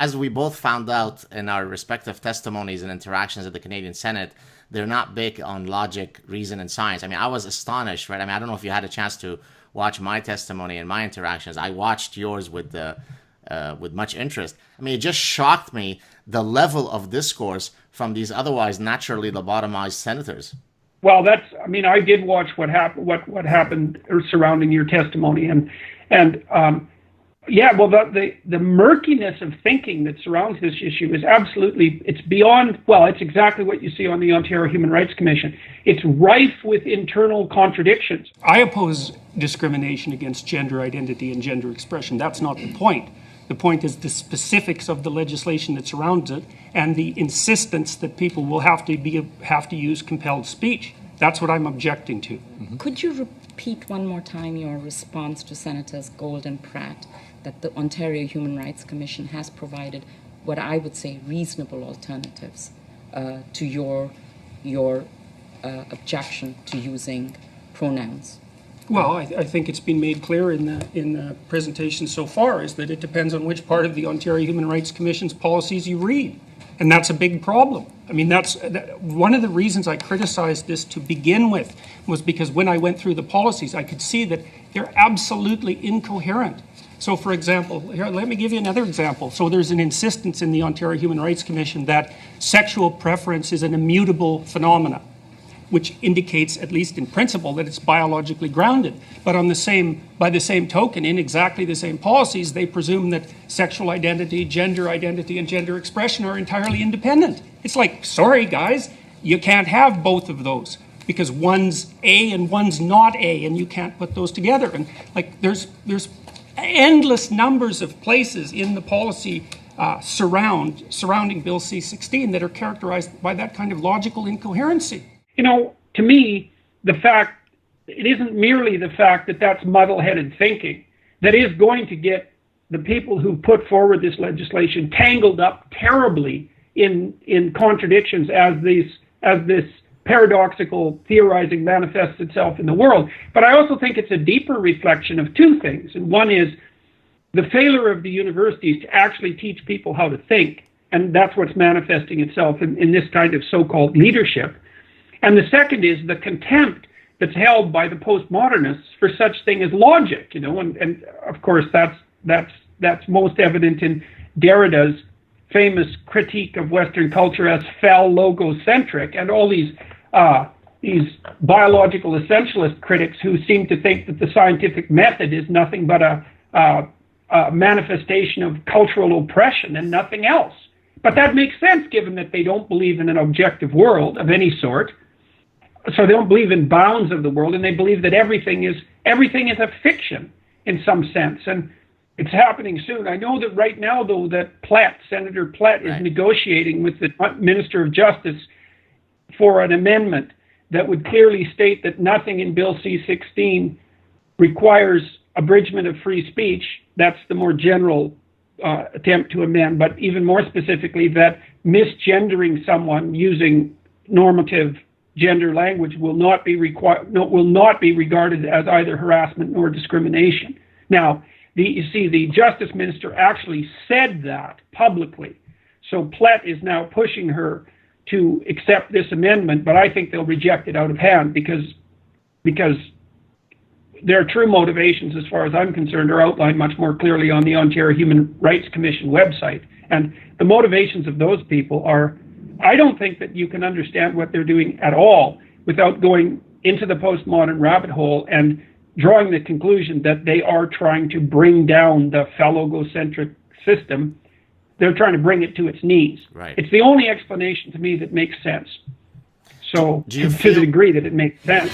as we both found out in our respective testimonies and interactions at the Canadian Senate, they're not big on logic, reason, and science. I mean, I was astonished, right? I mean, I don't know if you had a chance to watch my testimony and my interactions. I watched yours with much interest. I mean, it just shocked me the level of discourse from these otherwise naturally lobotomized senators. Well, I did watch what happened surrounding your testimony, the murkiness of thinking that surrounds this issue is absolutely, it's beyond, it's exactly what you see on the Ontario Human Rights Commission. It's rife with internal contradictions. I oppose discrimination against gender identity and gender expression. That's not the point. The point is the specifics of the legislation that surrounds it and the insistence that people will have to use compelled speech. That's what I'm objecting to. Mm-hmm. Could you repeat one more time your response to Senators Gold and Pratt that the Ontario Human Rights Commission has provided what I would say reasonable alternatives to your objection to using pronouns? Well, I think it's been made clear in the presentation so far is that it depends on which part of the Ontario Human Rights Commission's policies you read. And that's a big problem. I mean, one of the reasons I criticized this to begin with was because when I went through the policies, I could see that they're absolutely incoherent. So, for example, here, let me give you another example. So there's an insistence in the Ontario Human Rights Commission that sexual preference is an immutable phenomenon, which indicates, at least in principle, that it's biologically grounded. But by the same token, in exactly the same policies, they presume that sexual identity, and gender expression are entirely independent. It's like, sorry guys, you can't have both of those because one's A and one's not A, and you can't put those together. And like, there's endless numbers of places in the policy surrounding Bill C16 that are characterized by that kind of logical incoherency. You know, to me, it isn't merely the fact that that's muddle-headed thinking that is going to get the people who put forward this legislation tangled up terribly in contradictions as this paradoxical theorizing manifests itself in the world. But I also think it's a deeper reflection of two things. And one is the failure of the universities to actually teach people how to think. And that's what's manifesting itself in this kind of so-called leadership. And the second is the contempt that's held by the postmodernists for such thing as logic, you know, and of course that's most evident in Derrida's famous critique of Western culture as fell logocentric, and all these biological essentialist critics who seem to think that the scientific method is nothing but a manifestation of cultural oppression and nothing else. But that makes sense given that they don't believe in an objective world of any sort. So they don't believe in bounds of the world, and they believe that everything is a fiction in some sense. And it's happening soon. I know that right now, though, that Senator Plett is negotiating with the Minister of Justice for an amendment that would clearly state that nothing in Bill C16 requires abridgment of free speech. That's the more general attempt to amend, but even more specifically, that misgendering someone using normative gender language will not be regarded as either harassment nor discrimination. Now, you see, the Justice Minister actually said that publicly. So Plett is now pushing her to accept this amendment, but I think they'll reject it out of hand because their true motivations, as far as I'm concerned, are outlined much more clearly on the Ontario Human Rights Commission website. And the motivations of those people are, I don't think that you can understand what they're doing at all without going into the postmodern rabbit hole and drawing the conclusion that they are trying to bring down the phallogocentric system. They're trying to bring it to its knees. Right. It's the only explanation to me that makes sense. So, to the degree that it makes sense.